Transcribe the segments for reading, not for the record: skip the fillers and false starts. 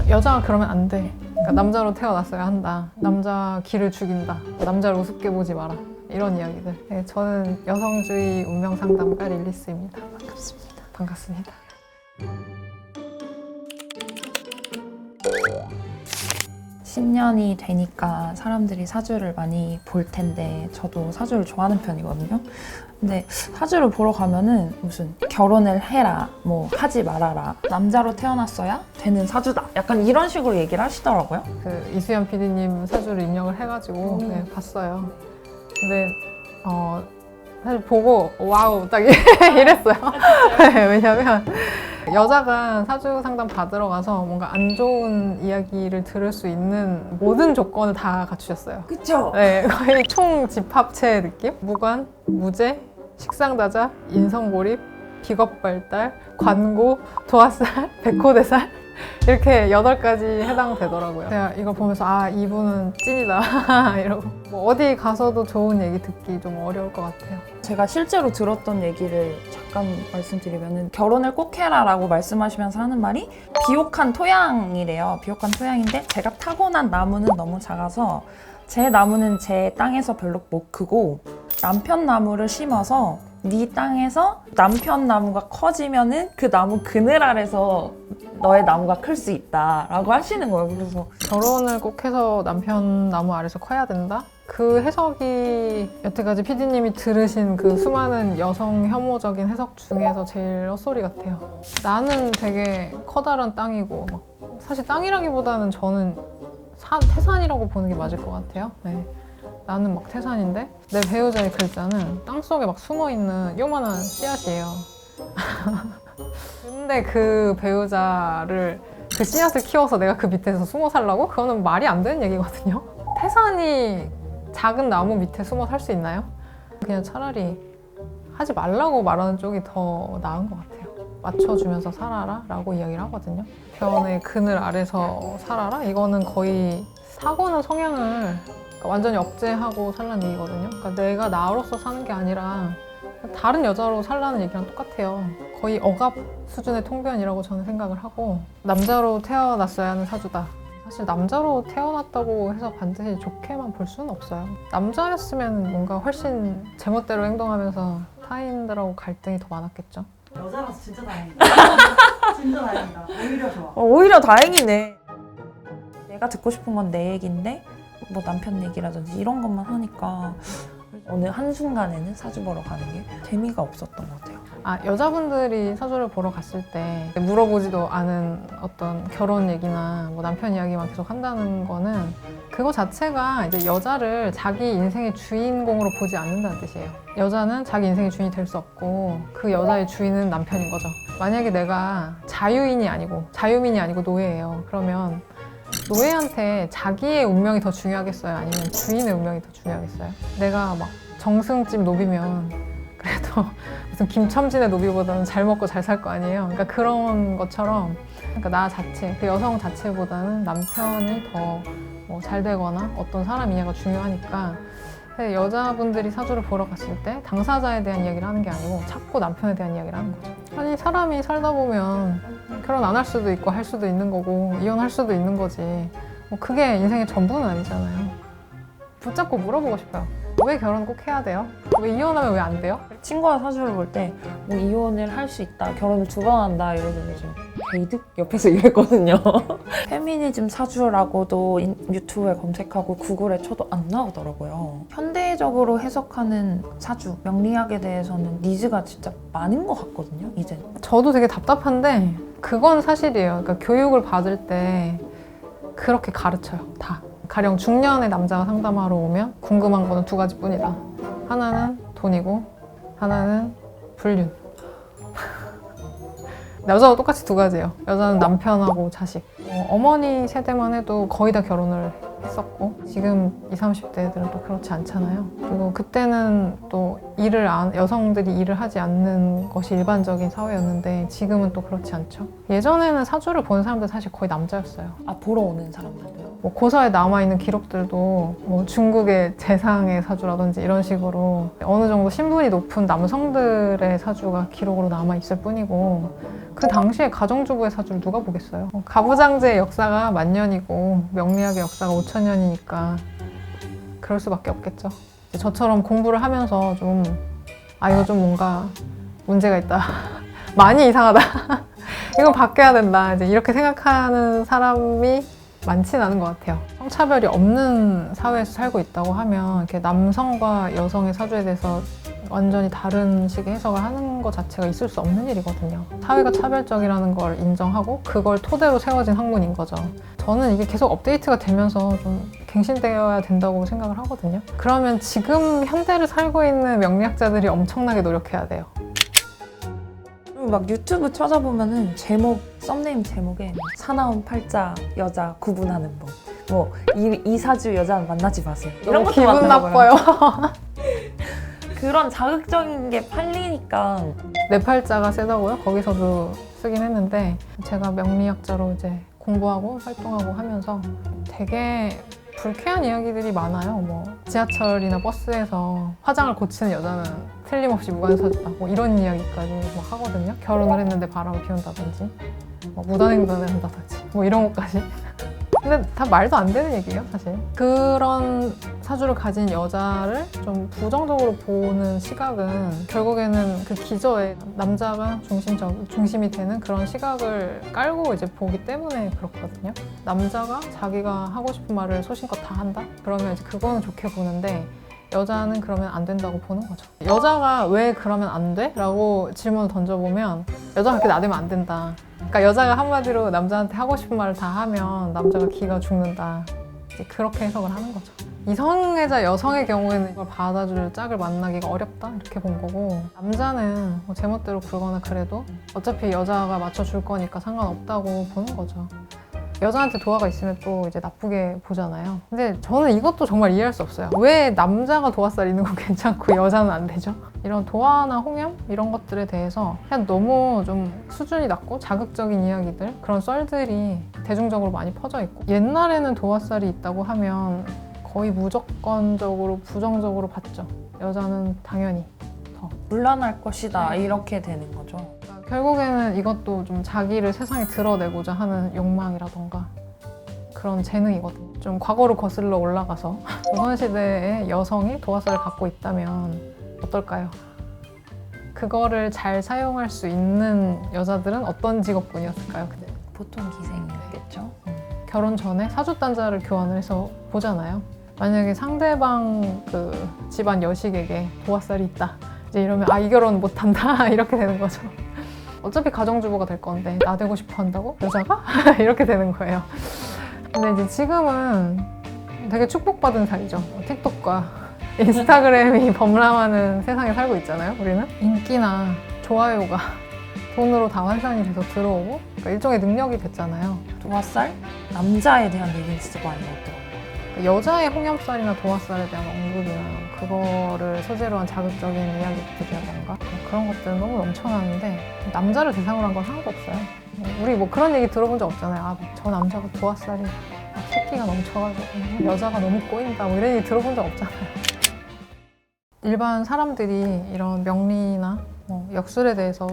여자가 그러면 안 돼. 그러니까 남자로 태어났어야 한다. 남자 기를 죽인다. 남자를 우습게 보지 마라. 이런 이야기들. 네, 저는 여성주의 운명상담가 릴리스입니다. 반갑습니다. 반갑습니다. 신년이 되니까 사람들이 사주를 많이 볼 텐데 저도 사주를 좋아하는 편이거든요. 근데 사주를 보러 가면은 무슨 결혼을 해라, 뭐 하지 말아라, 남자로 태어났어야 되는 사주다, 약간 이런 식으로 얘기를 하시더라고요. 그 이수연 PD님 사주를 입력을 해가지고 네, 봤어요. 근데 사실 보고 와우 딱 이랬어요. 네, 왜냐면 여자가 사주 상담 받으러 가서 뭔가 안 좋은 이야기를 들을 수 있는 모든 조건을 다 갖추셨어요. 그쵸? 네, 거의 총 집합체 느낌? 무관, 무죄, 식상다자, 인성고립, 비겁발달, 관고, 도화살, 백호대살 이렇게 8가지 해당되더라고요. 제가 이걸 보면서 아 이분은 찐이다 이러고 뭐 어디 가서도 좋은 얘기 듣기 좀 어려울 것 같아요. 제가 실제로 들었던 얘기를 잠깐 말씀드리면은 결혼을 꼭 해라라고 말씀하시면서 하는 말이 비옥한 토양이래요. 비옥한 토양인데 제가 타고난 나무는 너무 작아서 제 나무는 제 땅에서 별로 못 크고 남편 나무를 심어서 네 땅에서 남편 나무가 커지면은 그 나무 그늘 아래서 너의 나무가 클 수 있다라고 하시는 거예요. 그래서 결혼을 꼭 해서 남편 나무 아래서 커야 된다? 그 해석이 여태까지 PD님이 들으신 그 수많은 여성 혐오적인 해석 중에서 제일 헛소리 같아요. 나는 되게 커다란 땅이고 사실 땅이라기보다는 저는 태산이라고 보는 게 맞을 것 같아요. 네. 나는 막 태산인데 내 배우자의 글자는 땅속에 막 숨어있는 요만한 씨앗이에요. 근데 그 배우자를 그 씨앗을 키워서 내가 그 밑에서 숨어 살라고? 그거는 말이 안 되는 얘기거든요. 태산이 작은 나무 밑에 숨어 살 수 있나요? 그냥 차라리 하지 말라고 말하는 쪽이 더 나은 것 같아요. 맞춰주면서 살아라 라고 이야기를 하거든요. 변의 그늘 아래서 살아라? 이거는 거의 사고는 성향을 완전히 억제하고 살라는 얘기거든요. 그러니까 내가 나로서 사는 게 아니라 다른 여자로 살라는 얘기랑 똑같아요. 거의 억압 수준의 통변이라고 저는 생각을 하고 남자로 태어났어야 하는 사주다. 사실 남자로 태어났다고 해서 반드시 좋게만 볼 수는 없어요. 남자였으면 뭔가 훨씬 제멋대로 행동하면서 타인들하고 갈등이 더 많았겠죠. 여자라서 진짜 다행이다. 진짜 다행이다. 오히려 좋아. 오히려 다행이네. 내가 듣고 싶은 건 내 얘기인데 뭐 남편 얘기라든지 이런 것만 하니까 어느 한순간에는 사주 보러 가는 게 재미가 없었던 것 같아요. 여자분들이 사주를 보러 갔을 때 물어보지도 않은 어떤 결혼 얘기나 뭐 남편 이야기만 계속 한다는 거는 그거 자체가 이제 여자를 자기 인생의 주인공으로 보지 않는다는 뜻이에요. 여자는 자기 인생의 주인이 될 수 없고 그 여자의 주인은 남편인 거죠. 만약에 내가 자유민이 아니고 노예예요. 그러면 노예한테 자기의 운명이 더 중요하겠어요? 아니면 주인의 운명이 더 중요하겠어요? 내가 막 정승집 노비면 그래도 무슨 김첨진의 노비보다는 잘 먹고 잘 살 거 아니에요? 그러니까 그런 것처럼 그러니까 나 자체, 그 여성 자체보다는 남편이 더 뭐 잘 되거나 어떤 사람이냐가 중요하니까 여자분들이 사주를 보러 갔을 때 당사자에 대한 이야기를 하는 게 아니고 자꾸 남편에 대한 이야기를 하는 거죠. 아니 사람이 살다 보면 결혼 안 할 수도 있고 할 수도 있는 거고 이혼할 수도 있는 거지 뭐 그게 인생의 전부는 아니잖아요. 붙잡고 물어보고 싶어요. 왜 결혼 꼭 해야 돼요? 왜 이혼하면 왜 안 돼요? 친구가 사주를 볼 때 뭐 이혼을 할 수 있다, 결혼을 2번 한다 이러더니 좀 게이득? 옆에서 이랬거든요. 페미니즘 사주라고도 유튜브에 검색하고 구글에 쳐도 안 나오더라고요. 현대적으로 해석하는 사주, 명리학에 대해서는 니즈가 진짜 많은 것 같거든요, 이제. 저도 되게 답답한데 그건 사실이에요. 그러니까 교육을 받을 때 그렇게 가르쳐요, 다. 가령 중년의 남자가 상담하러 오면 궁금한 거는 2가지뿐이다. 하나는 돈이고 하나는 불륜. 여자도 똑같이 2가지예요. 여자는 남편하고 자식. 어머니 세대만 해도 거의 다 결혼을 했었고 지금 20, 30대들은 또 그렇지 않잖아요. 그리고 그때는 또 여성들이 일을 하지 않는 것이 일반적인 사회였는데 지금은 또 그렇지 않죠. 예전에는 사주를 보는 사람들 사실 거의 남자였어요. 아, 보러 오는 사람들도요? 뭐 고서에 남아있는 기록들도 뭐 중국의 재상의 사주라든지 이런 식으로 어느 정도 신분이 높은 남성들의 사주가 기록으로 남아있을 뿐이고 그 당시에 가정주부의 사주를 누가 보겠어요. 가부장제의 역사가 1000년이고 명리학의 역사가 5000년이니까 그럴 수밖에 없겠죠. 이제 저처럼 공부를 하면서 좀 이거 좀 뭔가 문제가 있다. 많이 이상하다. 이건 바뀌어야 된다. 이제 이렇게 생각하는 사람이 많진 않은 것 같아요. 성차별이 없는 사회에서 살고 있다고 하면 이렇게 남성과 여성의 사주에 대해서 완전히 다른 식의 해석을 하는 것 자체가 있을 수 없는 일이거든요. 사회가 차별적이라는 걸 인정하고 그걸 토대로 세워진 학문인 거죠. 저는 이게 계속 업데이트가 되면서 좀 갱신되어야 된다고 생각을 하거든요. 그러면 지금 현대를 살고 있는 명리학자들이 엄청나게 노력해야 돼요. 그리고 막 유튜브 찾아보면은 썸네임 제목에 사나운 팔자 여자 구분하는 법, 뭐 이 사주 여자 만나지 마세요, 이런 것도 기분 많더라고요. 나빠요. 그런 자극적인 게 팔리니까. 내 팔자가 세다고요? 거기서도 쓰긴 했는데 제가 명리학자로 이제 공부하고 활동하고 하면서 되게 불쾌한 이야기들이 많아요. 뭐 지하철이나 버스에서 화장을 고치는 여자는 틀림없이 무관사주다, 뭐 이런 이야기까지 막 하거든요. 결혼을 했는데 바람을 피운다든지 뭐 무단횡단을 한다든지 뭐 이런 것까지. 근데 다 말도 안 되는 얘기예요, 사실. 그런 사주를 가진 여자를 좀 부정적으로 보는 시각은 결국에는 그 기저에 남자가 중심이 되는 그런 시각을 깔고 이제 보기 때문에 그렇거든요. 남자가 자기가 하고 싶은 말을 소신껏 다 한다? 그러면 이제 그거는 좋게 보는데 여자는 그러면 안 된다고 보는 거죠. 여자가 왜 그러면 안 돼? 라고 질문을 던져보면 여자가 그렇게 나대면 안 된다. 그러니까 여자가 한마디로 남자한테 하고 싶은 말을 다 하면 남자가 기가 죽는다. 이제 그렇게 해석을 하는 거죠. 이성애자 여성의 경우에는 이걸 받아줄 짝을 만나기가 어렵다 이렇게 본 거고, 남자는 뭐 제멋대로 굴거나 그래도 어차피 여자가 맞춰줄 거니까 상관없다고 보는 거죠. 여자한테 도화가 있으면 또 이제 나쁘게 보잖아요. 근데 저는 이것도 정말 이해할 수 없어요. 왜 남자가 도화살 있는 건 괜찮고 여자는 안 되죠? 이런 도화나 홍염 이런 것들에 대해서 그냥 너무 좀 수준이 낮고 자극적인 이야기들, 그런 썰들이 대중적으로 많이 퍼져 있고, 옛날에는 도화살이 있다고 하면 거의 무조건적으로 부정적으로 봤죠. 여자는 당연히 더 곤란할 것이다, 이렇게 되는 거죠. 결국에는 이것도 좀 자기를 세상에 드러내고자 하는 욕망이라던가 그런 재능이거든요. 좀 과거로 거슬러 올라가서 조선시대의 여성이 도화살을 갖고 있다면 어떨까요? 그거를 잘 사용할 수 있는 여자들은 어떤 직업군이었을까요? 그때? 보통 기생이었겠죠. 결혼 전에 사주단자를 교환을 해서 보잖아요. 만약에 상대방 그 집안 여식에게 도화살이 있다, 이제 이러면 이 결혼 못한다 이렇게 되는 거죠. 어차피 가정주부가 될 건데 나대고 싶어 한다고? 여자가? 이렇게 되는 거예요. 근데 이제 지금은 되게 축복받은 사이죠. 틱톡과 인스타그램이 범람하는 세상에 살고 있잖아요, 우리는. 인기나 좋아요가 돈으로 다 환산이 돼서 들어오고, 그러니까 일종의 능력이 됐잖아요. 도화살? 남자에 대한 얘기는 진짜 많이 나왔더라고요. 여자의 홍염살이나 도화살에 대한 언급이나 그거를 소재로 한 자극적인 이야기들이라던가 그런 것들은 너무 넘쳐나는데 남자를 대상으로 한 건 하나도 없어요. 우리 뭐 그런 얘기 들어본 적 없잖아요. 저 남자가 도화살이 새끼가 넘쳐가지고 여자가 너무 꼬인다, 뭐 이런 얘기 들어본 적 없잖아요. 일반 사람들이 이런 명리나 뭐 역술에 대해서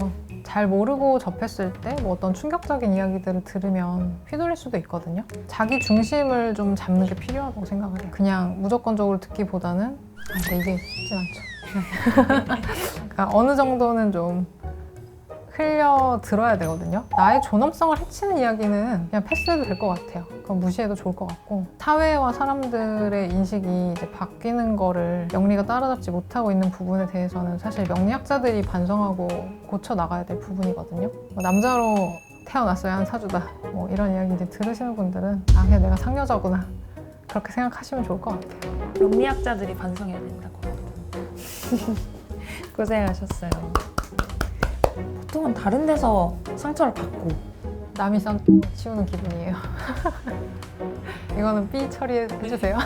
잘 모르고 접했을 때 뭐 어떤 충격적인 이야기들을 들으면 휘둘릴 수도 있거든요. 자기 중심을 좀 잡는 게 필요하다고 생각을 해요. 그냥 무조건적으로 듣기보다는 근데 이게 쉽진 않죠. 그러니까 어느 정도는 좀 흘려 들어야 되거든요. 나의 존엄성을 해치는 이야기는 그냥 패스해도 될 것 같아요. 그건 무시해도 좋을 것 같고, 사회와 사람들의 인식이 이제 바뀌는 거를 명리가 따라잡지 못하고 있는 부분에 대해서는 사실 명리학자들이 반성하고 고쳐 나가야 될 부분이거든요. 뭐 남자로 태어났어야 한 사주다, 뭐 이런 이야기 이제 들으시는 분들은 그냥 내가 상여자구나 그렇게 생각하시면 좋을 것 같아요. 명리학자들이 반성해야 된다고. 고생하셨어요. 보통은 다른 데서 상처를 받고 남이 쌈 치우는 기분이에요. 이거는 삐 처리해 주세요.